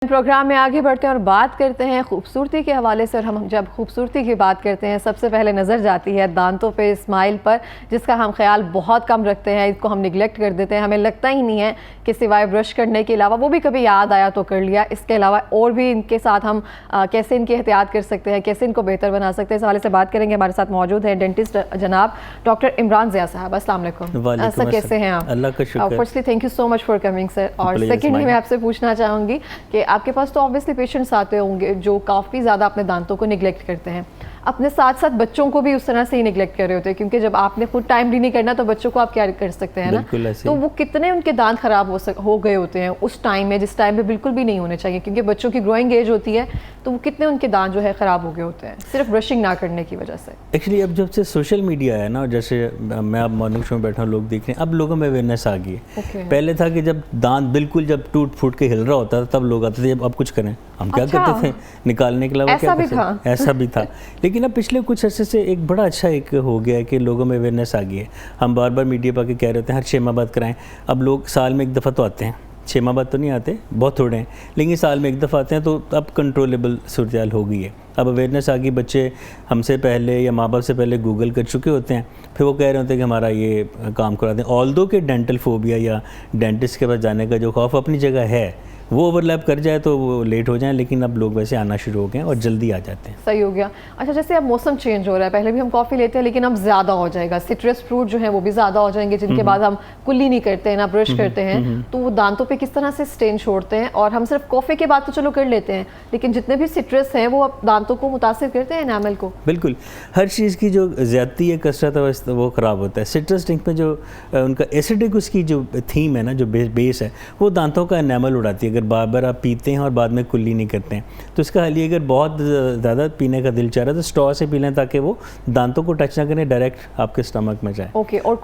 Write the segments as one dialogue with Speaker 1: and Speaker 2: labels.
Speaker 1: Programme में आगे बढ़ते हैं और बात करते हैं खूबसूरती के हवाले से। और हम जब खूबसूरती की बात करते हैं सबसे पहले नज़र जाती है दांतों पे, स्माइल पर, जिसका हम ख्याल बहुत कम रखते हैं, इसको हम निगलेक्ट कर देते हैं। हमें लगता ही नहीं है कि सिवाय ब्रश करने के अलावा, वो भी कभी याद आया तो कर लिया, इसके अलावा और भी इनके साथ हम कैसे इनकी एहतियात कर सकते हैं, कैसे इनको बेहतर बना सकते हैं, इस हवाले से बात करेंगे। हमारे साथ मौजूद हैं डेंटिस्ट जनाब डॉक्टर इमरान ज़िया साहब। अस्सलाम वालेकुम सर, कैसे हैं आप?
Speaker 2: अल्लाह का शुक्र।
Speaker 1: Firstly thank you so much for coming sir. और सेकेंडली मैं आपसे पूछना चाहूँगी कि आपके पास तो ऑब्वियसली पेशेंट्स आते होंगे जो काफ़ी ज़्यादा अपने दांतों को निगलेक्ट करते हैं, अपने साथ साथ बच्चों को भी उस तरह से ही निगलेक्ट कर रहे होते हैं, क्योंकि जब आपने खुद टाइमली नहीं करना तो बच्चों को आप क्या कर सकते हैं ना। तो वो कितने उनके दांत खराब हो गए होते हैं उस टाइम में, जिस टाइम में बिल्कुल भी नहीं होने चाहिए, क्योंकि बच्चों की ग्रोइंग एज होती है, तो वो कितने उनके दांत जो है ख़राब हो गए होते हैं सिर्फ ब्रशिंग ना करने की वजह से।
Speaker 2: एक्चुअली अब जब से सोशल मीडिया है ना, जैसे मैं अब मॉर्निंग शो में बैठा हूँ, लोग देख रहे हैं, अब लोगों में अवेयरनेस आ गई है। पहले था कि जब दांत बिल्कुल जब टूट फूट के हिल रहा होता था तब लोग आते थे अब कुछ करें, हम क्या करते थे, निकालने के अलावा क्या करते, ऐसा भी था। लेकिन अब पिछले कुछ अर्से से एक बड़ा अच्छा एक हो गया है कि लोगों में अवेयरनेस आ गई है। हम बार बार मीडिया पर कह रहे होते हैं हर 6 माह बाद कराएं। अब लोग साल में एक दफ़ा तो आते हैं, 6 माह बाद तो नहीं आते, बहुत थोड़े हैं, लेकिन साल में एक दफ़ा आते हैं, तो अब कंट्रोलेबल सूरत हो गई है। अब अवेयरनेस आ गई, बच्चे हमसे पहले या माँ बाप से पहले गूगल कर चुके होते हैं, फिर वो कह रहे होते हैं कि हमारा ये काम करा दें। ऑल्दो के डेंटल फोबिया या डेंटिस्ट के पास जाने का जो खौफ अपनी जगह है, वो ओवरलैप कर जाए तो वो लेट हो जाए, लेकिन अब लोग वैसे आना शुरू हो गए हैं और जल्दी आ जाते हैं।
Speaker 1: सही हो गया। अच्छा, जैसे अब मौसम चेंज हो रहा है, पहले भी हम कॉफ़ी लेते हैं लेकिन अब ज़्यादा हो जाएगा, सिट्रस फ्रूट जो है वो भी ज़्यादा हो जाएंगे, जिनके बाद हम कुल्ली नहीं करते हैं ना ब्रश करते हैं, तो वो दांतों पे किस तरह से स्टेन छोड़ते हैं। और हम सिर्फ कॉफ़ी के बाद तो चलो कर लेते हैं, लेकिन जितने भी सिट्रस हैं वो अब दांतों को मुतासिर करते हैं, एनामल को।
Speaker 2: बिल्कुल, हर चीज़ की जो ज़्यादती है, कसरत है, वो ख़राब होता है। सिट्रस ड्रिंक में जो उनका एसिडिक उसकी जो थीम है ना, जो बेस है, वो दांतों का एनामल उड़ाती है। अगर बार बार आप पीते हैं और बाद में कुल्ली नहीं करते हैं, तो इसका हल ये, अगर बहुत ज़्यादा पीने का दिल चाह रहा है तो स्ट्रॉ से पी लें, ताकि वो दांतों को टच ना करें, डायरेक्ट आपके स्टमक में जाए।
Speaker 1: ओके। और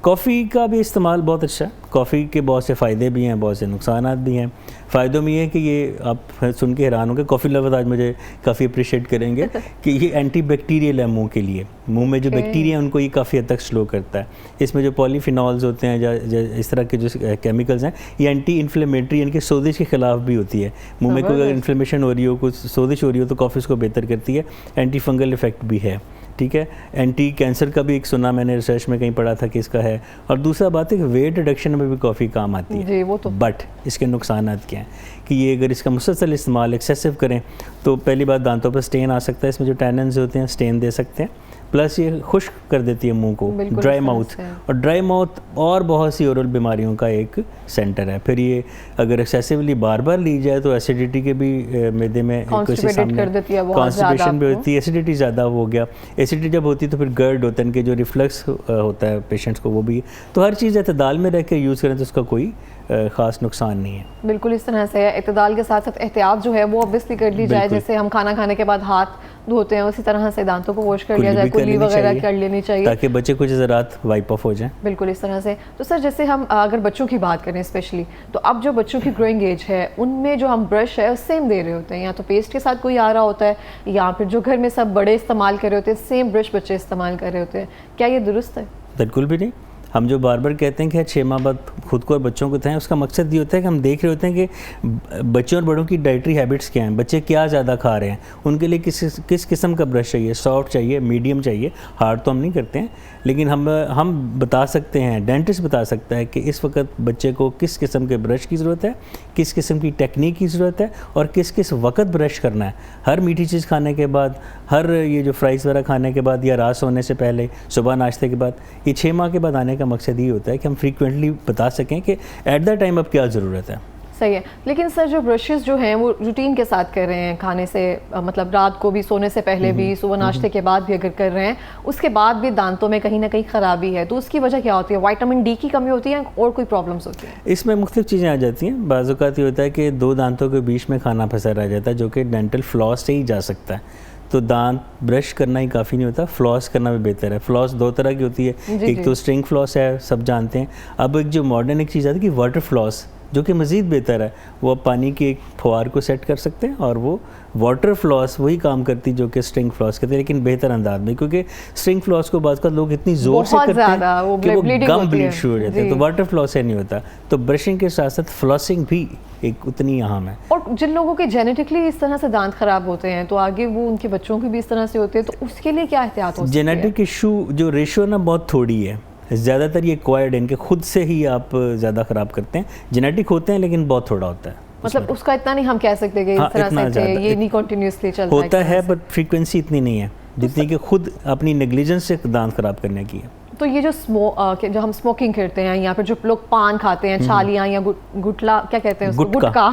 Speaker 2: कॉफ़ी का भी इस्तेमाल बहुत अच्छा है। कॉफ़ी के बहुत से फ़ायदे भी हैं, बहुत से नुकसानात भी हैं। फ़ायदों में ये है कि ये आप सुन के हैरान होंगे, कॉफ़ी लवर्स आज मुझे काफ़ी अप्रिशिएट करेंगे कि ये एंटी बैक्टीरियल है मुंह के लिए। मुंह में जो बैक्टीरिया है उनको ये काफ़ी हद तक स्लो करता है। इसमें जो पॉलीफिनॉल्स होते हैं या इस तरह के जो केमिकल्स हैं, ये एंटी इन्फ्लेमेटरी, यानी कि सोजिश के ख़िलाफ़ भी होती है। मुँह में कोई अगर इन्फ्लेमेशन हो रही हो, कुछ सोजिश हो रही हो, तो कॉफ़ी उसको बेहतर करती है। एंटी फंगल इफेक्ट भी है, ठीक है। एंटी कैंसर का भी एक सुना मैंने, रिसर्च में कहीं पढ़ा था कि इसका है। और दूसरा बात है कि वेट रिडक्शन में भी कॉफ़ी काम आती है
Speaker 1: जी, वो तो।
Speaker 2: बट इसके नुकसानात क्या हैं कि ये अगर इसका मुसलसल इस्तेमाल एक्सेसिव करें तो पहली बात दांतों पर स्टेन आ सकता है, इसमें जो टैनिन्स होते हैं स्टेन दे सकते हैं, प्लस ये खुश्क कर देती है मुंह को, ड्राई माउथ। और ड्राई माउथ और बहुत सी ओरल बीमारियों का एक सेंटर है। फिर ये अगर एक्सेसिवली बार बार ली जाए तो एसिडिटी के भी मैदे में कॉन्स्टिपेशन भी होती है, एसिडिटी ज़्यादा हो गया। एसिडिटी जब होती है तो फिर गर्ड होता है, इनके जो रिफ्लक्स होता है पेशेंट्स को, वो भी। तो हर चीज़ एतदाल में रह कर यूज़ करें तो उसका कोई ख़ास नुकसान नहीं है।
Speaker 1: बिल्कुल इस तरह से है, इत्तेदाल के साथ साथ एहतियात जो है वो ऑब्वियसली कर ली जाए। जैसे हम खाना खाने के बाद हाथ धोते हैं, उसी तरह से दांतों को वॉश कर लिया जाए, कुल्ली वगैरह कर लेनी चाहिए,
Speaker 2: ताकि बच्चे कुछ ज़रात वाइप ऑफ हो जाए।
Speaker 1: बिल्कुल इस तरह से। तो सर, जैसे हम अगर बच्चों की बात करें स्पेशली, तो अब जो बच्चों की ग्रोइंग एज है उनमें जो हम ब्रश है सेम दे रहे होते हैं, या तो पेस्ट के साथ कोई आ रहा होता है, या फिर जो घर में सब बड़े इस्तेमाल कर रहे होते हैं सेम ब्रश बच्चे इस्तेमाल कर रहे होते हैं, क्या ये दुरुस्त है?
Speaker 2: बिल्कुल भी नहीं। हम जो बार बार कहते हैं कि 6 माह बाद खुद को और बच्चों को बताएं, उसका मकसद ये होता है कि हम देख रहे होते हैं कि बच्चों और बड़ों की डाइटरी हैबिट्स क्या हैं, बच्चे क्या ज़्यादा खा रहे हैं, उनके लिए किस किस्म का ब्रश चाहिए, सॉफ्ट चाहिए, मीडियम चाहिए। हार्ड तो हम नहीं करते हैं, लेकिन हम बता सकते हैं, डेंटिस्ट बता सकता है कि इस वक्त बच्चे को किस किस्म के ब्रश की ज़रूरत है, किस किस्म की टेक्निक की ज़रूरत है, और किस किस वक्त ब्रश करना है। हर मीठी चीज़ खाने के बाद, हर ये जो फ्राइज़ वगैरह खाने के बाद, या रात सोने से पहले, सुबह नाश्ते के बाद, ये 6 माह के बाद आने का मकसद ये होता है कि हम फ्रीक्वेंटली बता सकें कि एट द टाइम अब क्या ज़रूरत है।
Speaker 1: सही है। लेकिन सर, जो ब्रशेस जो हैं वो रूटीन के साथ कर रहे हैं, खाने से मतलब रात को भी, सोने से पहले भी, सुबह नाश्ते के बाद भी अगर कर रहे हैं, उसके बाद भी दांतों में कहीं ना कहीं ख़राबी है, तो उसकी वजह क्या होती है? विटामिन डी की कमी होती है और कोई प्रॉब्लम्स होती है?
Speaker 2: इसमें मुख्तलिफ चीज़ें आ जाती हैं। बाज़ औक़ात ये होता है कि 2 दांतों के बीच में खाना फंसा रह जाता है, जो कि डेंटल फ्लॉस से ही जा सकता है। तो दांत ब्रश करना ही काफ़ी नहीं होता, फ्लॉस करना भी बेहतर है। फ्लॉस 2 तरह की होती है, एक तो स्ट्रिंग फ्लॉस है, सब जानते हैं। अब एक जो मॉडर्न एक चीज़ आती है कि वाटर फ्लॉस, जो कि मज़ीद बेहतर है। वो आप पानी के एक फुहार को सेट कर सकते हैं और वो वाटर फ्लॉस वही काम करती जो कि स्ट्रिंग फ्लॉस करते हैं, लेकिन बेहतर अंदाज में, क्योंकि स्ट्रिंग फ्लॉस को बाद का लोग इतनी ज़ोर से करते हैं कि वो गम ब्लीड शुरू हो जाते हैं, तो वाटर फ्लॉस है नहीं होता। तो ब्रशिंग के साथ साथ फ्लॉसिंग भी एक उतनी अहम है।
Speaker 1: और जिन लोगों के जेनेटिकली इस तरह से दांत खराब होते हैं तो आगे वो उनके बच्चों के भी इस तरह से होते हैं, तो उसके लिए क्या एहतियात हो सकती है?
Speaker 2: जेनेटिक इशू जो रेशो ना बहुत थोड़ी है, ज़्यादातर ये एक्वायर्ड, इनके खुद से ही आप ज़्यादा ख़राब करते हैं। जेनेटिक होते हैं लेकिन बहुत थोड़ा होता है,
Speaker 1: मतलब उसका इतना नहीं हम कह सकते कि इस तरह से ये नहीं कंटिन्यूअसली चलता
Speaker 2: होता है, बट फ्रीक्वेंसी इतनी नहीं है जितनी कि खुद अपनी नेग्लिजेंस से दांत खराब करने की है।
Speaker 1: तो ये जो जो हम स्मोकिंग करते हैं, यहाँ पे जो लोग पान खाते हैं, छालियाँ या गुटला क्या कहते हैं उसको, गुटका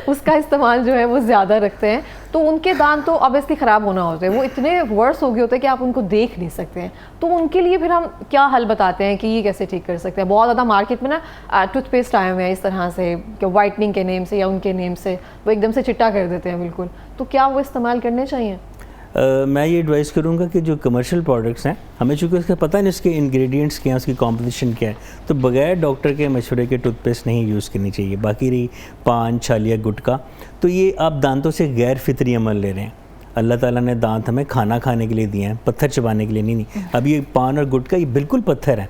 Speaker 1: उसका इस्तेमाल जो है वो ज़्यादा रखते हैं, तो उनके दांत तो ऑब्वियसली ख़राब होना होते हैं, वो इतने वर्स हो गए होते हैं कि आप उनको देख नहीं सकते हैं। तो उनके लिए फिर हम क्या हल बताते हैं कि ये कैसे ठीक कर सकते हैं? बहुत ज़्यादा मार्केट में ना टूथपेस्ट आए हुए हैं इस तरह से कि वाइटनिंग के नेम से या उनके नेम से वो एकदम से चिट्टा कर देते हैं बिल्कुल, तो क्या वो इस्तेमाल करने चाहिए?
Speaker 2: मैं ये एडवाइस करूँगा कि जो कमर्शियल प्रोडक्ट्स हैं, हमें चूँकि उसका पता नहीं उसके इंग्रेडिएंट्स क्या हैं, उसकी कॉम्पोजिशन क्या है, तो बगैर डॉक्टर के मशवरे के टूथपेस्ट नहीं यूज़ करनी चाहिए। बाकी रही पान, छालिया, गुटखा, तो ये आप दांतों से गैर फितरी अमल ले रहे हैं। अल्लाह ताला ने दांत हमें खाना खाने के लिए दिए हैं, पत्थर चबाने के लिए नहीं। अब ये पान और गुटखा ये बिल्कुल पत्थर है।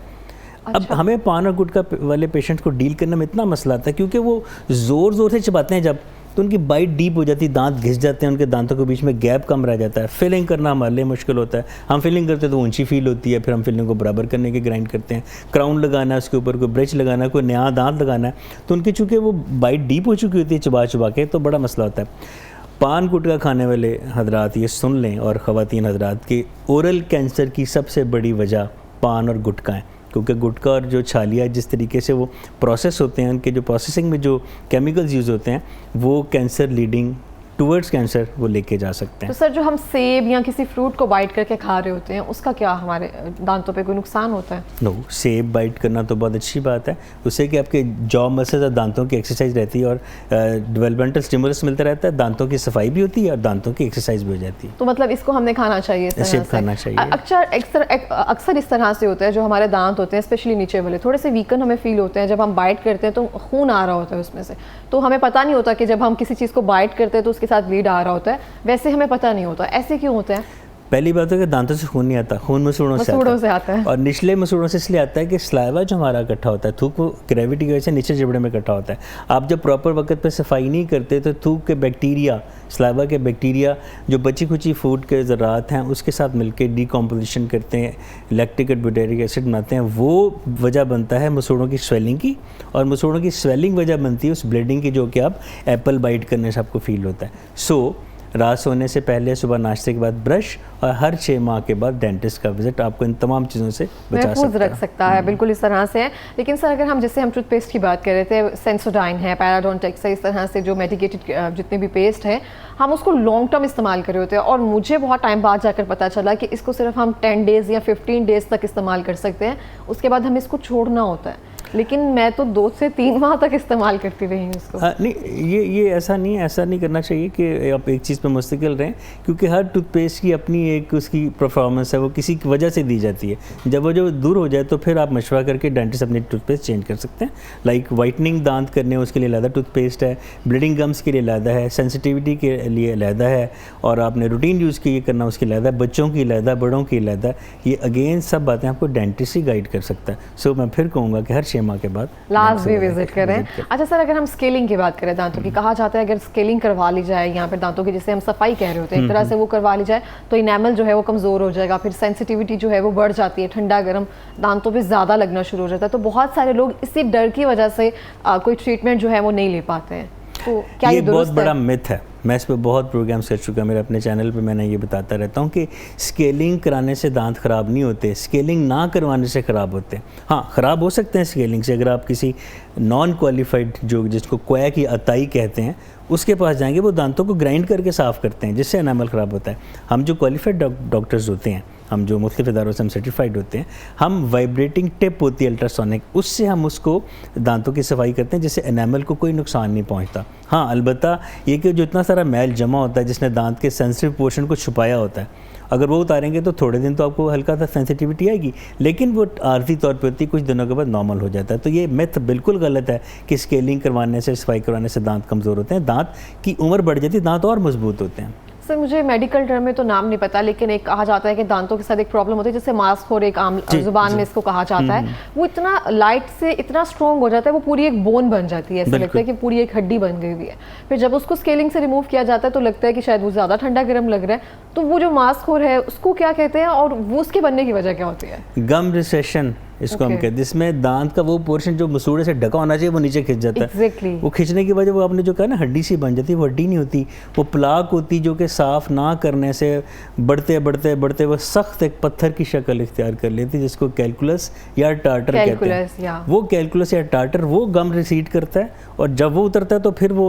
Speaker 2: अब हमें पान और गुटखा वाले पेशेंट को डील करने में इतना मसला आता है क्योंकि वो ज़ोर ज़ोर से चबाते हैं, जब तो उनकी बाइट डीप हो जाती है, दांत घिस जाते हैं, उनके दांतों के बीच में गैप कम रह जाता है। फिलिंग करना हमारे लिए मुश्किल होता है। हम फिलिंग करते हैं तो ऊंची फील होती है, फिर हम फिलिंग को बराबर करने के ग्राइंड करते हैं। क्राउन लगाना है, उसके ऊपर कोई ब्रश लगाना है, कोई नया दांत लगाना है, तो उनकी चूँकि वो बाइट डीप हो चुकी होती है चबा चबा के, तो बड़ा मसला होता है। पान गुटखा खाने वाले हजरात ये सुन लें, और ख़वातीन हजरात के ओरल कैंसर की सबसे बड़ी वजह पान और गुटखा है, क्योंकि गुटखा और जो छालिया जिस तरीके से वो प्रोसेस होते हैं, उनके जो प्रोसेसिंग में जो केमिकल्स यूज़ होते हैं वो कैंसर लीडिंग टूवर्ड्स कैंसर वो लेके जा सकते हैं।
Speaker 1: तो सर जो हम सेब या किसी फ्रूट को बाइट करके खा रहे होते हैं उसका क्या हमारे दांतों पे कोई नुकसान होता है?
Speaker 2: नो, सेब बाइट करना तो बहुत अच्छी बात है, उससे कि आपके जॉ मसल्स और दांतों की एक्सरसाइज रहती है और डेवलपमेंटल स्टिमुलस मिलता रहता है, दांतों की सफाई भी होती है और दांतों की एक्सरसाइज भी हो जाती है।
Speaker 1: तो मतलब इसको हमने खाना चाहिए,
Speaker 2: सेब खाना चाहिए।
Speaker 1: अक्सर इस तरह से होता है, जो हमारे दांत होते हैं स्पेशली नीचे वाले थोड़े से वीकन हमें फील होते हैं, जब हम बाइट करते हैं तो खून आ रहा होता है उसमें से, तो हमें पता नहीं होता कि जब हम किसी चीज़ को बाइट करते हैं तो उसके साथ ब्लीड आ रहा होता है, वैसे हमें पता नहीं होता। ऐसे क्यों होता है?
Speaker 2: पहली बात है कि दांतों से खून नहीं आता, खून मसूड़ों से आता है। और निचले मसूड़ों से इसलिए आता है कि स्लाइवा जो हमारा इकट्ठा होता है, थूक वो ग्रेविटी की वजह से नीचे जबड़े में इकट्ठा होता है। आप जब प्रॉपर वक्त पे सफाई नहीं करते तो थूक के बैक्टीरिया, स्लाइवा के बैक्टीरिया जो बची खुची फूड के ज़रात हैं उसके साथ मिलकर डीकम्पोजिशन करते हैं, लैक्टिक और ब्यूटेरिक एसिड बनाते हैं, वो वजह बनता है मसूड़ों की स्वेलिंग की, और मसूड़ों की स्वेलिंग वजह बनती है उस ब्लीडिंग की, जो कि आप एप्पल बाइट करने से आपको फील होता है। सो रात सोने से पहले, सुबह नाश्ते के बाद ब्रश, और हर 6 माह के बाद डेंटिस्ट का विजिट आपको इन तमाम चीज़ों से
Speaker 1: महफूज रख सकता है। बिल्कुल इस तरह से है। लेकिन सर अगर हम जैसे हम टूथपेस्ट की बात कर रहे थे, सेंसोडाइन है, पैराडोंटेक्स है, इस तरह से जो मेडिकेटेड जितने भी पेस्ट हैं, हम उसको लॉन्ग टर्म इस्तेमाल कर रहे होते हैं, और मुझे बहुत टाइम बाद जाकर पता चला कि इसको सिर्फ हम 10 डेज़ या 15 डेज़ तक इस्तेमाल कर सकते हैं, उसके बाद हमें इसको छोड़ना होता है। लेकिन मैं तो 2 से 3 माह तक इस्तेमाल करती रही हूँ इसको।
Speaker 2: नहीं, ये ऐसा नहीं है, ऐसा नहीं करना चाहिए कि आप एक चीज़ पे मुस्तकिल रहें, क्योंकि हर टूथपेस्ट की अपनी एक उसकी परफॉर्मेंस है, वो किसी की वजह से दी जाती है। जब वो जो दूर हो जाए तो फिर आप मशवरा करके डेंटिस्ट अपनी टूथपेस्ट चेंज कर सकते हैं। लाइक वाइटनिंग दांत करने उसके लिए अलहदा टूथपेस्ट है, ब्लीडिंग गम्स के लिए अलहदा है, सेंसिटिविटी के लिए अलहदा है, और आपने रूटीन यूज़ के लिए करना उसकी अलहदा, बच्चों की अलहदा, बड़ों की अलहदा। ये अगेन सब बातें आपको डेंटिस्ट ही गाइड कर सकता है। सो मैं फिर कहूँगा कि हर 6 माह के बाद
Speaker 1: लास्ट भी विजिट करें। अच्छा सर, अगर हम स्केलिंग की बात करें दांतों की, कहा जाता है अगर स्केलिंग करवा ली जाए यहाँ पर दांतों की, जिसे हम सफाई कह रहे होते हैं एक तरह से, वो करवा ली जाए तो इनेमल जो है वो कमज़ोर हो जाएगा, फिर सेंसिटिविटी जो है वो बढ़ जाती है, ठंडा गर्म दांतों पे ज़्यादा लगना शुरू हो जाता है। तो बहुत सारे लोग इसी डर की वजह से कोई ट्रीटमेंट जो है वो नहीं ले पाते हैं। तो क्या ये
Speaker 2: बहुत बड़ा मिथ है? मैं इस पर बहुत प्रोग्राम्स कर चुका, मेरे अपने चैनल पे मैंने ये बताता रहता हूँ कि स्केलिंग कराने से दांत ख़राब नहीं होते, स्केलिंग ना करवाने से ख़राब होते हैं। हाँ, ख़राब हो सकते हैं स्केलिंग से, अगर आप किसी नॉन क्वालिफाइड, जो जिसको कोया की अताई कहते हैं, उसके पास जाएंगे, वो दांतों को ग्राइंड करके साफ़ करते हैं, जिससे एनामल ख़राब होता है। हम जो क्वालिफाइड डॉक्टर्स होते हैं, हम जो मुख्तलिफ इदारों से हम सर्टिफाइड होते हैं, हम वाइब्रेटिंग टिप होती है अल्ट्रासोनिक, उससे हम उसको दांतों की सफाई करते हैं जिससे एनामल को कोई नुकसान नहीं पहुंचता। हाँ, अलबत्ता ये कि जो इतना सारा मैल जमा होता है जिसने दांत के सेंसिटिव पोर्शन को छुपाया होता है, अगर वो उतारेंगे तो थोड़े दिन तो आपको हल्का सा सेंसिटिविटी आएगी, लेकिन वो आर्जी तौर पे होती है, कुछ दिनों के बाद नॉर्मल हो जाता है। तो ये मिथ बिल्कुल गलत है कि स्केलिंग करवाने से, सफाई करवाने से दांत कमज़ोर होते हैं। दांत की उम्र बढ़ जाती है, दांत और मजबूत होते हैं।
Speaker 1: सर मुझे मेडिकल टर्म में तो नाम नहीं पता, लेकिन एक कहा जाता है कि दांतों के साथ एक प्रॉब्लम होती है जैसे मास्क, एक आम जुबान में इसको कहा जाता है, वो इतना लाइट से इतना स्ट्रॉन्ग हो जाता है, वो पूरी एक बोन बन जाती है, ऐसा लगता है कि पूरी एक हड्डी बन गई हुई है। फिर जब उसको स्केलिंग से रिमूव किया जाता है तो लगता है कि शायद वो ज़्यादा ठंडा गर्म लग रहा है। तो वो जो मास्क है उसको क्या कहते हैं और वो उसके बनने की वजह क्या होती है?
Speaker 2: गम रिसेशन इसको हम कहते हैं, जिसमें दांत का वो पोर्शन जो मसूड़े से ढका होना चाहिए वो नीचे खिंच जाता है। वो खिंचने की वजह वो आपने जो कहा ना हड्डी सी बन जाती है, वो हड्डी नहीं होती, वो प्लाक होती जो कि साफ़ ना करने से बढ़ते बढ़ते बढ़ते वो सख्त एक पत्थर की शक्ल इख्तियार कर लेती है जिसको कैलकुलस या टार्टर कहते हैं। वो कैलकुलस या टार्टर वो गम रिसीड करता है और जब वो उतरता है तो फिर वो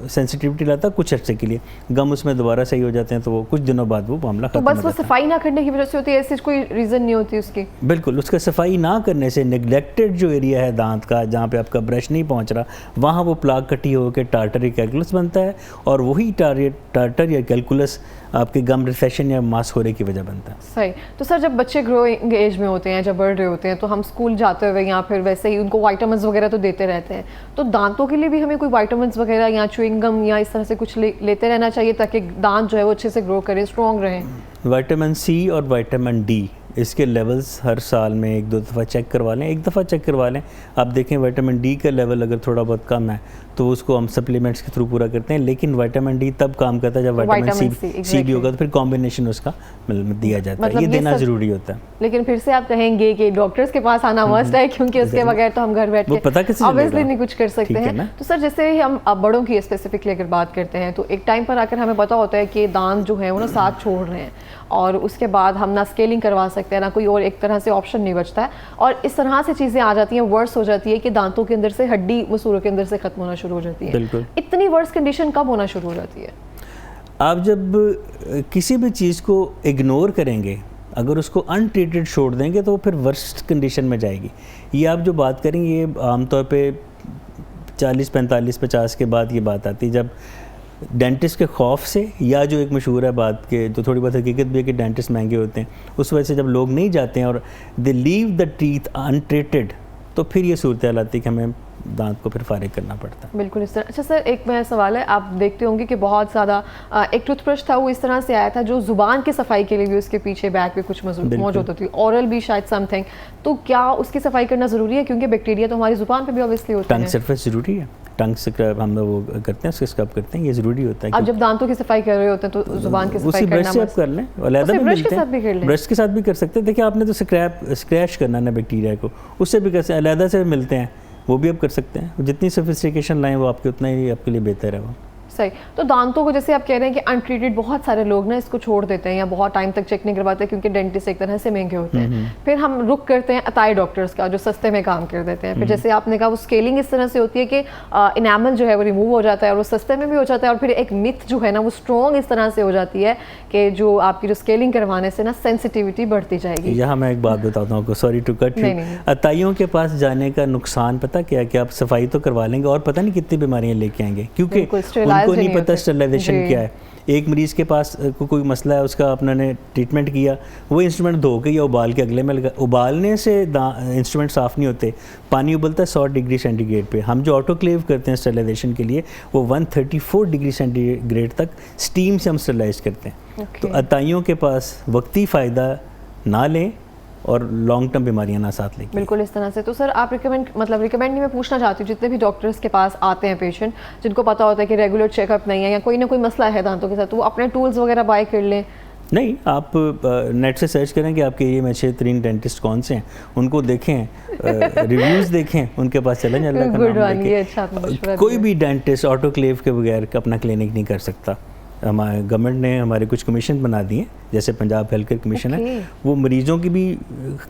Speaker 2: सेंसिटिविटी लाता है कुछ अर्से के लिए, गम उसमें दोबारा सही हो जाते हैं, तो वो कुछ दिनों बाद वो मामला खत्म हो जाता है।
Speaker 1: बस वो सफाई ना करने की वजह से होती है, ऐसी कोई रीज़न नहीं होती उसकी?
Speaker 2: बिल्कुल, उसका सफाई ना करने से नेग्लेक्टेड जो एरिया है दांत का, जहाँ पे आपका ब्रश नहीं पहुँच रहा, वहाँ वो प्लाक कटी होकर टार्टर या कैलकुलस बनता है और वही टार्टर या कैलकुलस आपके गम रिसेशन या मास होने की वजह बनता है।
Speaker 1: सही। तो सर जब बच्चे ग्रोइंग एज में होते हैं, जब बढ़ रहे होते हैं, तो हम स्कूल जाते हुए या फिर वैसे ही उनको वाइटामिन्स वगैरह तो देते रहते हैं, तो दांतों के लिए भी हमें कोई वाइटामिन्स वगैरह या च्युइंग गम या इस तरह से कुछ लेते रहना चाहिए ताकि दांत जो है वो अच्छे से ग्रो करें, स्ट्रॉन्ग रहें?
Speaker 2: विटामिन सी और विटामिन डी इसके लेवल्स हर साल में 1-2 दफ़ा चेक करवा लें, एक दफ़ा चेक करवा लें। आप देखें विटामिन डी का लेवल अगर थोड़ा बहुत कम है तो उसको हम सप्लीमेंट्स के थ्रू पूरा करते हैं, लेकिन विटामिन डी तब काम करता है जब विटामिन सी भी होगा, तो फिर कॉम्बिनेशन उसका दिया जाता है, ये देना ज़रूरी होता है।
Speaker 1: लेकिन फिर से आप कहेंगे कि डॉक्टर्स के पास आना मस्ट है, क्योंकि उसके बगैर तो हम घर बैठ के ऑब्वियसली नहीं कुछ कर सकते हैं। तो सर जैसे ही हम बड़ों की स्पेसिफिकली अगर बात करते हैं तो एक टाइम पर आकर हमें पता होता है कि दांत जो है वो ना साथ छोड़ रहे हैं और उसके बाद हम ना स्केलिंग करवा सकते हैं ना कोई और एक तरह से ऑप्शन नहीं बचता है, और इस तरह से चीज़ें आ जाती हैं, वर्स हो जाती है कि दांतों के अंदर से हड्डी मसूड़ों के अंदर से खत्म होना शुरू हो जाती है।
Speaker 2: बिल्कुल।
Speaker 1: इतनी वर्स कंडीशन कब होना शुरू हो जाती है?
Speaker 2: आप जब किसी भी चीज़ को इग्नोर करेंगे, अगर उसको अनट्रीटेड छोड़ देंगे तो वो फिर वर्स्ट कंडीशन में जाएगी। ये आप जो बात करेंगे ये आमतौर पे 40, 45, 50 के बाद ये बात आती है, जब डेंटिस्ट के खौफ से, या जो एक मशहूर है बात के जो थोड़ी बहुत हकीकत भी है कि डेंटिस्ट महंगे होते हैं, उस वजह से जब लोग नहीं जाते हैं और दे लीव द टीथ अनट्रीटेड, तो फिर ये सूरत हाल आती है कि हमें दांत को फिर फारिग करना पड़ता है।
Speaker 1: बिल्कुल इस तरह। अच्छा सर, एक मेरा सवाल है, आप देखते होंगे कि बहुत ज़्यादा एक टूथब्रश था वो इस तरह से आया था जो ज़ुबान की सफाई के लिए भी उसके पीछे बैक पे कुछ मौजूद होती है, ऑरल भी शायद समथिंग, तो क्या उसकी सफाई करना ज़रूरी है? क्योंकि बैक्टीरिया तो हमारी ज़ुबान पे भी ऑब्वियसली होता है।
Speaker 2: टंग सरफेस ज़रूरी है, टंग स्क्रब हम लोग वो करते हैं, उसके स्क्रब करते हैं, ये ज़रूरी होता है।
Speaker 1: आप जब दांतों की सफाई कर रहे होते हैं तो ज़ुबान की सफाई करना
Speaker 2: ब्रश से आप कर लें, अलहदा में
Speaker 1: ब्रश के साथ भी कर लें,
Speaker 2: ब्रश के साथ भी कर सकते हैं। देखिए आपने तो स्क्रैच करना है ना बैक्टीरिया को, उससे भी कैसे अलहदा से मिलते हैं, वो भी आप कर सकते हैं। जितनी सोफिस्टिकेशन लाएं वो आपके उतना ही आपके लिए बेहतर है वो।
Speaker 1: सही। तो दांतों को जैसे आप कह रहे हैं कि अनट्रीटेड बहुत सारे लोग ना इसको छोड़ देते हैं या बहुत टाइम तक चेक नहीं करवाते क्योंकि डेंटिस्ट एक तरह से महंगे होते हैं, फिर हम रुक करते हैं अताई डॉक्टर्स का जो सस्ते में काम कर देते हैं। फिर जैसे आपने कहा वो स्केलिंग इस तरह से होती है कि इनामल जो है वो रिमूव हो जाता है और वो सस्ते में भी हो जाता है, और फिर एक मिथ जो है ना वो स्ट्रॉन्ग इस तरह से हो जाती है कि जो आपकी जो स्केलिंग करवाने से ना सेंसिटिविटी बढ़ती जाएगी।
Speaker 2: यहाँ मैं एक बात बताता हूँ, सॉरी टू कट यू, अताइयों के पास जाने का नुकसान पता क्या है कि आप सफाई तो करवा लेंगे और पता नहीं कितनी बीमारियाँ लेके आएंगे, क्योंकि उनको नहीं पता स्टरलाइजेशन क्या है। एक मरीज़ के पास कोई मसला है, उसका अपने ट्रीटमेंट किया, वो इंस्ट्रूमेंट धो के या उबाल के अगले में लगा, उबालने से इंस्ट्रूमेंट साफ़ नहीं होते, पानी उबलता है 100 डिग्री सेंटीग्रेड पे। हम जो ऑटोक्लेव करते हैं स्टरलाइजेशन के लिए वो 134 डिग्री सेंटीग्रेड तक स्टीम से हम स्टरलाइज करते हैं। तो अताइयों के पास वक्ती फ़ायदा ना लें और लॉन्ग टर्म बीमारियां ना साथ लेंगे।
Speaker 1: बिल्कुल इस तरह से। तो सर आप रिकमेंड नहीं, मैं पूछना चाहती हूँ जितने भी डॉक्टर्स के पास आते हैं पेशेंट जिनको पता होता है कि रेगुलर चेकअप नहीं है या कोई ना कोई मसला है दांतों के साथ, तो वो अपने टूल्स वगैरह बाय कर लें? नहीं,
Speaker 2: आप नेट से सर्च करें कि आपके एरिया में अच्छे 3 डेंटिस्ट कौन से हैं, उनको देखें, रिव्यूज़ देखें, उनके पास चलें, अल्लाह का नाम लेके। कोई भी डेंटिस्ट ऑटोक्लेव के बगैर अपना क्लिनिक नहीं कर सकता, हमारे गवर्नमेंट ने हमारे कुछ कमीशन बना दिए, जैसे पंजाब हेल्थ केयर कमीशन है, वो मरीजों की भी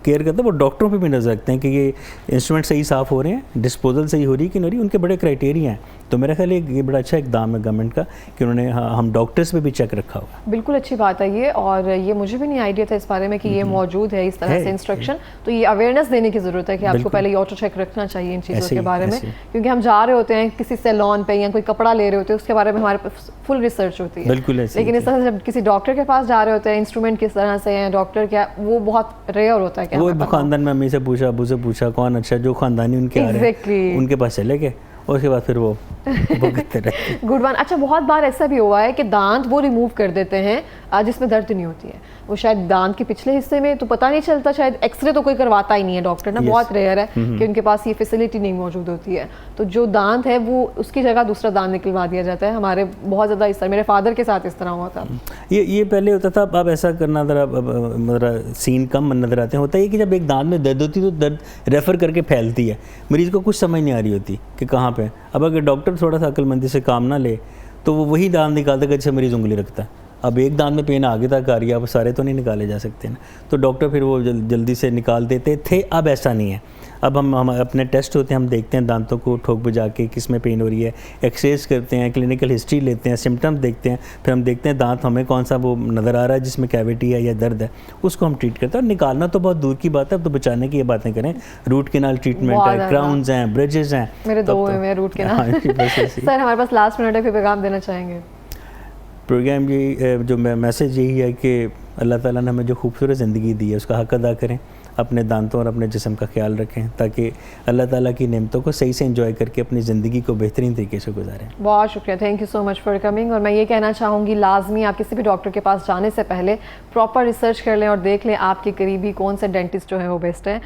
Speaker 2: केयर करता है, वो डॉक्टरों पे भी नज़र रखते हैं कि ये इंस्ट्रूमेंट सही साफ़ हो रहे हैं, डिस्पोजल सही हो रही है कि नहीं हो रही, उनके बड़े क्राइटेरिया हैं। तो मेरा ख्याल है ये बड़ा अच्छा इकदाम है गवर्नमेंट का कि उन्होंने हम डॉक्टर्स पे भी चेक रखा हुआ।
Speaker 1: बिल्कुल अच्छी बात है ये, और ये मुझे भी नहीं आइडिया था इस बारे में कि ये मौजूद है इस तरह से इंस्ट्रक्शन। तो ये अवेयरनेस देने की ज़रूरत है कि आपको पहले ये ऑटो चेक रखना चाहिए इन चीज़ों के बारे में, क्योंकि हम जा रहे होते हैं किसी सैलून पे या कोई कपड़ा ले रहे होते हैं, उसके बारे में हमारे पास फुल रिसर्च होती है।
Speaker 2: बिल्कुल,
Speaker 1: लेकिन इस तरह से जब किसी डॉक्टर के पास जा रहे होते हैं, इंस्ट्रूमेंट किस तरह से है, डॉक्टर क्या, वो बहुत रेयर होता है।
Speaker 2: वो खानदान में अम्मी से पूछा, अबू से पूछा, कौन अच्छा, जो खानदानी उनके आ रहे हैं उनके पास चले गए, और उसके बाद फिर वो भुगतते रहते।
Speaker 1: Good one. अच्छा, बहुत बार ऐसा भी हुआ है कि दांत वो रिमूव कर देते हैं जिसमें दर्द नहीं होती है, वो शायद दांत के पिछले हिस्से में, तो पता नहीं चलता, शायद एक्सरे तो कोई करवाता ही नहीं है डॉक्टर ना, बहुत रेयर है कि उनके पास ये फैसिलिटी नहीं मौजूद होती है। तो जो दांत है वो उसकी जगह दूसरा दांत निकलवा दिया जाता है। हमारे बहुत ज़्यादा इस तरह, मेरे फादर के साथ इस तरह हुआ था।
Speaker 2: ये पहले होता था, अब ऐसा करना ज़रा मतलब सीन कम नज़र आते हैं। होता है कि जब एक दांत में दर्द होती है तो दर्द रेफ़र करके फैलती है, मरीज़ को कुछ समझ नहीं आ रही होती कि कहाँ पे। अब अगर डॉक्टर थोड़ा सा अक्लमंदी से काम ना ले तो वो वही दांत निकालता है जैसे मरीज़ उंगली रखता है। अब एक दांत में पेन आगे तक आ रही है, अब सारे तो नहीं निकाले जा सकते ना, तो डॉक्टर फिर वो जल्दी से निकाल देते थे। अब ऐसा नहीं है, अब हम अपने टेस्ट होते हैं, हम देखते हैं दांतों को ठोक बजा के किस में पेन हो रही है, एक्सरेज करते हैं, क्लिनिकल हिस्ट्री लेते हैं, सिम्टम्स देखते हैं, फिर हम देखते हैं दांत हमें कौन सा वो नज़र आ रहा है जिसमें कैविटी है या दर्द है, उसको हम ट्रीट करते हैं। और निकालना तो बहुत दूर की बात है, अब तो बचाने की ये बातें करें। रूट केनाल ट्रीटमेंट है, क्राउन्स हैं, ब्रिजेस हैं,
Speaker 1: मेरे दो हैं रूट केनाल। सर हमारे पास लास्ट मिनट है, फिर पैगाम देना चाहेंगे।
Speaker 2: प्रोग्राम ये जो मैसेज यही है कि अल्लाह ताला ने हमें जो खूबसूरत ज़िंदगी दी है उसका हक़ अदा करें, अपने दांतों और अपने जिस्म का ख्याल रखें, ताकि अल्लाह ताला की नेमतों को सही से एंजॉय करके अपनी ज़िंदगी को बेहतरीन तरीके से गुजारें।
Speaker 1: बहुत शुक्रिया, thank you so much for coming. और मैं ये कहना चाहूँगी, लाजमी आप किसी भी डॉक्टर के पास जाने से पहले प्रॉपर रिसर्च कर लें और देख लें आपके करीबी कौन से डेंटिस्ट जो है वो बेस्ट है।